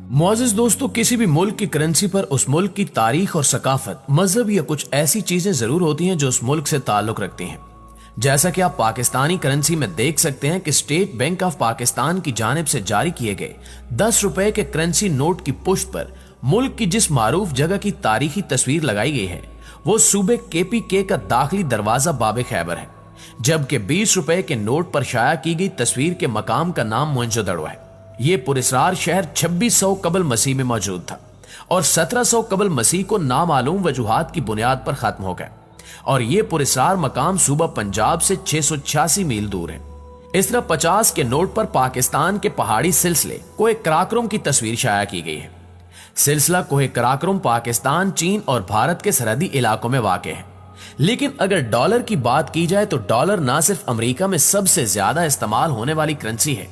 मुआज़िज़ दोस्तों, किसी भी मुल्क की करेंसी पर उस मुल्क की तारीख और सकाफत, मजहब या कुछ ऐसी चीजें जरूर होती हैं जो उस मुल्क से ताल्लुक रखती हैं। जैसा कि आप पाकिस्तानी करेंसी में देख सकते हैं कि स्टेट बैंक ऑफ पाकिस्तान की जानिब से जारी किए गए 10 रुपए के करेंसी नोट की पुष्ट पर मुल्क की जिस मारूफ जगह की तारीखी तस्वीर लगाई गई है वो सूबे KPK का दाखिली दरवाजा बाब खैबर है, जबकि 20 रुपए के नोट पर शाया की गई तस्वीर के मकाम का नाम मोहनजोदड़ो है। ये पुरस्रार शहर 2600 कबल मसीह में मौजूद था और 1700 कबल मसीह को नामालूम वजूहात की बुनियाद पर खत्म हो गया और ये पुरस्रार मकाम सूबा पंजाब से 686 मील दूर है। इस तरह 50 के नोट पर पाकिस्तान के पहाड़ी सिलसिले कोहे कराकोरम की तस्वीर शाया की गई है। सिलसिला कोहे कराकोरम पाकिस्तान, चीन और भारत के सरहदी इलाकों में वाक़ है। लेकिन अगर डॉलर की बात की जाए तो डॉलर न सिर्फ अमेरिका में सबसे ज्यादा इस्तेमाल होने वाली करेंसी है,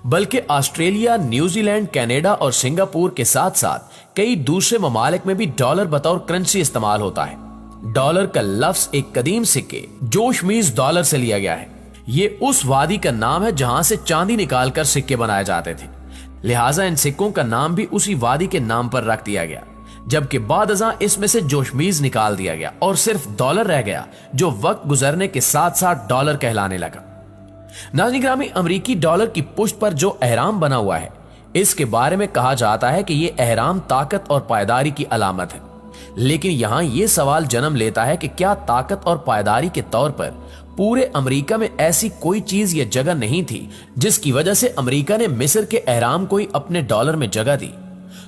बल्कि ऑस्ट्रेलिया, न्यूजीलैंड, कनाडा और सिंगापुर के साथ साथ कई दूसरे ममालिक में भी डॉलर बतौर करेंसी इस्तेमाल होता है। डॉलर का लफ्ज एक कदीम सिक्के जोशमीज डॉलर से लिया गया है। ये उस वादी का नाम है जहां से चांदी निकालकर सिक्के बनाए जाते थे, लिहाजा इन सिक्कों का नाम भी उसी वादी के नाम पर रख दिया गया। जबकि बाद अज़ां इसमें से जोशमीज निकाल दिया गया और सिर्फ डॉलर रह गया, जो वक्त गुजरने के साथ साथ डॉलर कहलाने लगा। नाज़रीन ग्रामी, अमरीकी डॉलर की पुष्ट पर जो एहराम बना हुआ है, इसके बारे में कहा जाता है कि यह एहराम ताकत और पायदारी की अलामत है। लेकिन यहां यह सवाल जन्म लेता है कि क्या ताकत और पायदारी के तौर पर पूरे अमेरिका में ऐसी कोई चीज या जगह नहीं थी जिसकी वजह से अमेरिका ने मिस्र के एहराम को ही अपने डॉलर में जगह दी?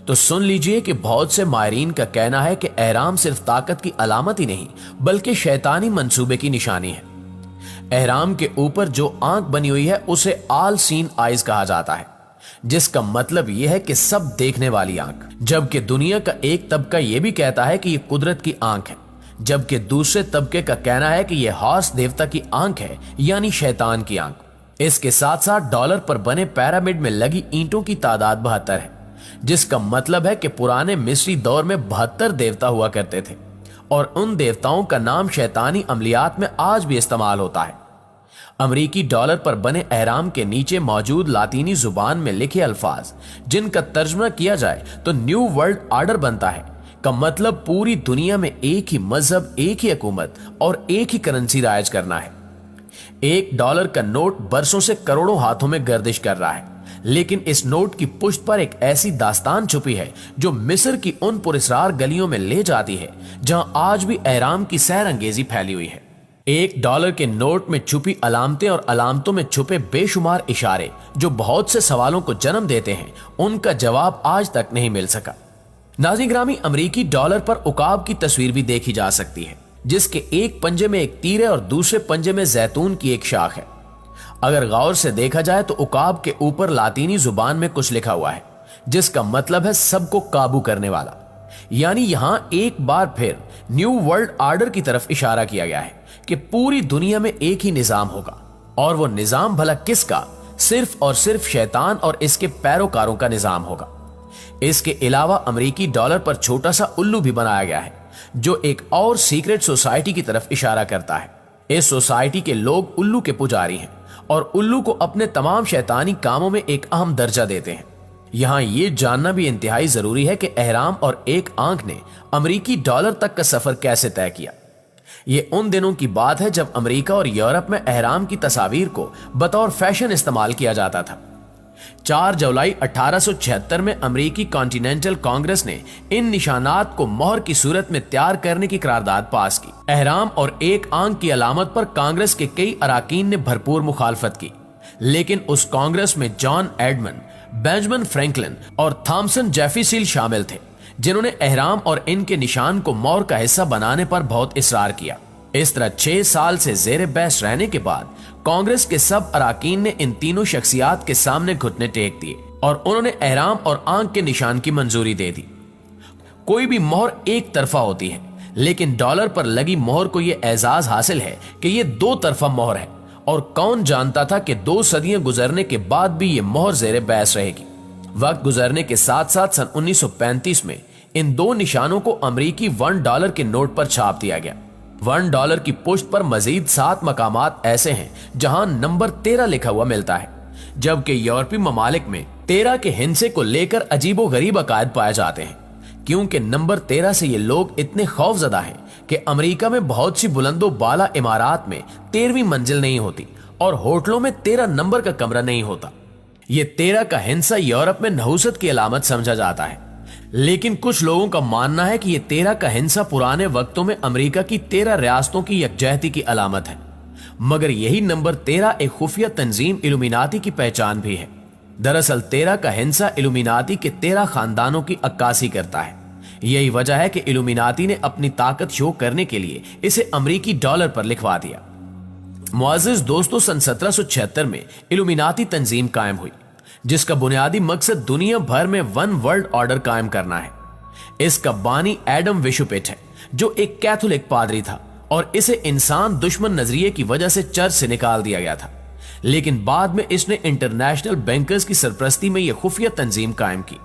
तो सुन लीजिए कि बहुत से मायरीन का कहना है कि एहराम सिर्फ ताकत की अलामत ही नहीं बल्कि शैतानी मंसूबे की निशानी है। एहराम के ऊपर जो आंख बनी हुई है उसे ऑल सीन आइज कहा जाता है, जिसका मतलब यह है कि सब देखने वाली आंख। जबकि दुनिया का एक तबका यह भी कहता है कि यह कुदरत की आंख है, जबकि दूसरे तबके का कहना है कि यह हॉर्स देवता की आंख है, यानी शैतान की आंख। इसके साथ साथ डॉलर पर बने पिरामिड में लगी ईंटों की तादाद 72 है, जिसका मतलब है कि पुराने मिस्री दौर में 72 देवता हुआ करते थे और उन देवताओं का नाम शैतानी अमलियात में आज भी इस्तेमाल होता है। अमरीकी डॉलर पर बने एहराम के नीचे मौजूद लातीनी जुबान में लिखे अल्फाज, जिनका तर्जुमा किया जाए तो न्यू वर्ल्ड ऑर्डर बनता है, का मतलब पूरी दुनिया में एक ही मजहब, एक ही हुकूमत और एक ही करेंसी राइज करना है। $1 का नोट बरसों से करोड़ों हाथों में गर्दिश कर रहा है, लेकिन इस नोट की पुष्ट पर एक ऐसी दास्तान छुपी है जो मिस्र की उन पुरस्रार गलियों में ले जाती है जहां आज भी एहराम की सैर अंगेजी फैली हुई है। $1 के नोट में छुपी अलामतें और अलामतों में छुपे बेशुमार इशारे जो बहुत से सवालों को जन्म देते हैं, उनका जवाब आज तक नहीं मिल सका। नाज़रीन ग्रामी, अमरीकी डॉलर पर उकाब की तस्वीर भी देखी जा सकती है, जिसके एक पंजे में एक तीर है और दूसरे पंजे में जैतून की एक शाख है। अगर गौर से देखा जाए तो उकाब के ऊपर लातीनी जुबान में कुछ लिखा हुआ है, जिसका मतलब है सबको काबू करने वाला। यानी यहां एक बार फिर न्यू वर्ल्ड ऑर्डर की तरफ इशारा किया गया है कि पूरी दुनिया में एक ही निजाम होगा, और वो निजाम भला किसका? सिर्फ और सिर्फ शैतान और इसके पैरोकारों का निजाम होगा। इसके अलावा अमरीकी डॉलर पर छोटा सा उल्लू भी बनाया गया है, जो एक और सीक्रेट सोसाइटी की तरफ इशारा करता है। इस सोसाइटी के लोग उल्लू के पुजारी हैं और उल्लू को अपने तमाम शैतानी कामों में एक अहम दर्जा देते हैं। यहां यह जानना भी इंतहाई जरूरी है कि एहराम और एक आंख ने अमरीकी डॉलर तक का सफर कैसे तय किया। ये उन दिनों की बात है जब अमेरिका और यूरोप में एहराम की तस्वीर को बतौर फैशन इस्तेमाल किया जाता था। 4 जुलाई 1876 में अमेरिकी कॉन्टिनेंटल कांग्रेस ने इन निशानात को मोहर की सूरत में तैयार करने की करारदाद पास की। एहराम और एक आंख की अलामत पर कांग्रेस के कई अराकीन ने भरपूर मुखालफत की, लेकिन उस कांग्रेस में जॉन एडमंड, बेंजामिन फ्रैंकलिन और थॉमसन जेफरसन शामिल थे, जिन्होंने एहराम और इनके निशान को मोहर का हिस्सा बनाने पर बहुत इसरार किया। इस तरह 6 साल से जेर बहस रहने के बाद कांग्रेस के सब अराकीन ने इन तीनों शख्सियात के सामने घुटने टेक दिए और उन्होंने एहराम और आंख के निशान की मंजूरी दे दी। कोई भी मोहर एक तरफा होती है, लेकिन डॉलर पर लगी मोहर को यह एजाज हासिल है कि यह 2 तरफा मोहर है, और कौन जानता था कि 2 सदियां गुजरने के बाद भी यह मोहर जेर बहस रहेगी। वक्त गुजरने के साथ साथ सन 1935 में इन 2 निशानों को अमरीकी $1 के नोट पर छाप दिया गया। $1 की पुष्ट पर मजीद 7 मकामात ऐसे हैं जहां नंबर 13 लिखा हुआ मिलता है, जबकि यूरोपीय ममालिक में 13 के हिंसे को लेकर अजीबो गरीब अकायद पाए जाते हैं, क्योंकि नंबर 13 से ये लोग इतने खौफजदा हैं कि अमेरिका में बहुत सी बुलंदो बाला इमारात में 13वीं मंजिल नहीं होती और होटलों में 13 नंबर का कमरा नहीं होता। ये 13 का हिंसा यूरोप में नहुसत की अलामत समझा जाता है, लेकिन कुछ लोगों का मानना है कि ये 13 का हिंसा पुराने वक्तों में अमेरिका की 13 रियासतों की यकजहती की अलामत है। मगर यही नंबर 13 एक खुफिया तंजीम इल्यूमिनाती की पहचान भी है। दरअसल 13 का हिंसा इल्यूमिनाती के 13 खानदानों की अक्कासी करता है। यही वजह है कि इल्यूमिनाती ने अपनी ताकत शो करने के लिए इसे अमरीकी डॉलर पर लिखवा दिया। मुअज़्ज़िज़ दोस्तों, सन 1776 में इल्यूमिनाती तंजीम कायम हुई, जिसका बुनियादी मकसद दुनिया भर में वन वर्ल्ड ऑर्डर कायम करना है। इसका बानी एडम विशुपिट है, जो एक कैथोलिक पादरी था और इसे इंसान दुश्मन नजरिए की वजह से चर्च से निकाल दिया गया था। लेकिन बाद में इसने इंटरनेशनल बैंकर्स की सरपरस्ती में यह खुफिया तंजीम कायम की।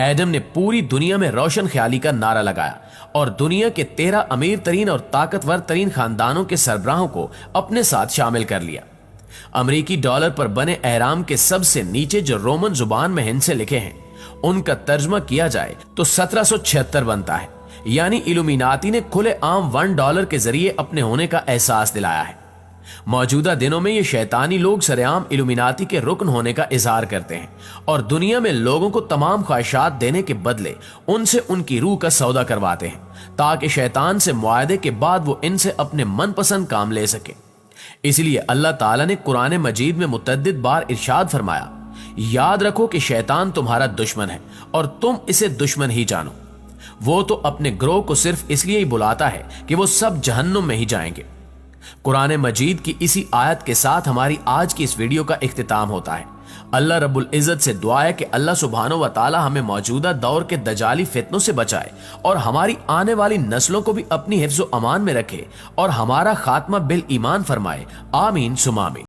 एडम ने पूरी दुनिया में रोशन ख्याली का नारा लगाया और दुनिया के 13 अमीर तरीन और ताकतवर तरीन खानदानों के सरबराहों को अपने साथ शामिल कर लिया। अमरीकी डॉलर पर बने एहराम के सबसे नीचे जो रोमन जुबान में हिंसे लिखे हैं, उनका तर्जमा किया जाए तो 1776 बनता है। यानी इल्यूमिनाती ने खुले आम $1 के जरिए अपने होने का एहसास दिलाया है। मौजूदा दिनों में ये शैतानी लोग सरेआम इल्यूमिनाती के रुकन होने का इजहार करते हैं और दुनिया में लोगों को तमाम ख्वाहिशात देने के बदले उनसे उनकी रूह का सौदा करवाते हैं, ताकि शैतान से मुआहदे के बाद वो इनसे अपने मनपसंद काम ले सके। इसलिए अल्लाह ताला ने कुरान मजीद में मुतअद्दिद बार इरशाद फरमाया, याद रखो कि शैतान तुम्हारा दुश्मन है और तुम इसे दुश्मन ही जानो। वो तो अपने ग्रोह को सिर्फ इसलिए ही बुलाता है कि वो सब जहन्नुम में ही जाएंगे। कुरान मजीद की इसी आयत के साथ हमारी आज की इस वीडियो का इख्तिताम होता है। अल्लाह रब्बुल इज़्ज़त से दुआ है कि अल्लाह सुब्हानो व तआला हमें मौजूदा दौर के दजाली फितनों से बचाए और हमारी आने वाली नस्लों को भी अपनी हिफ्ज़ व अमान में रखे और हमारा खात्मा बिल ईमान फरमाए। आमीन सुमा आमीन।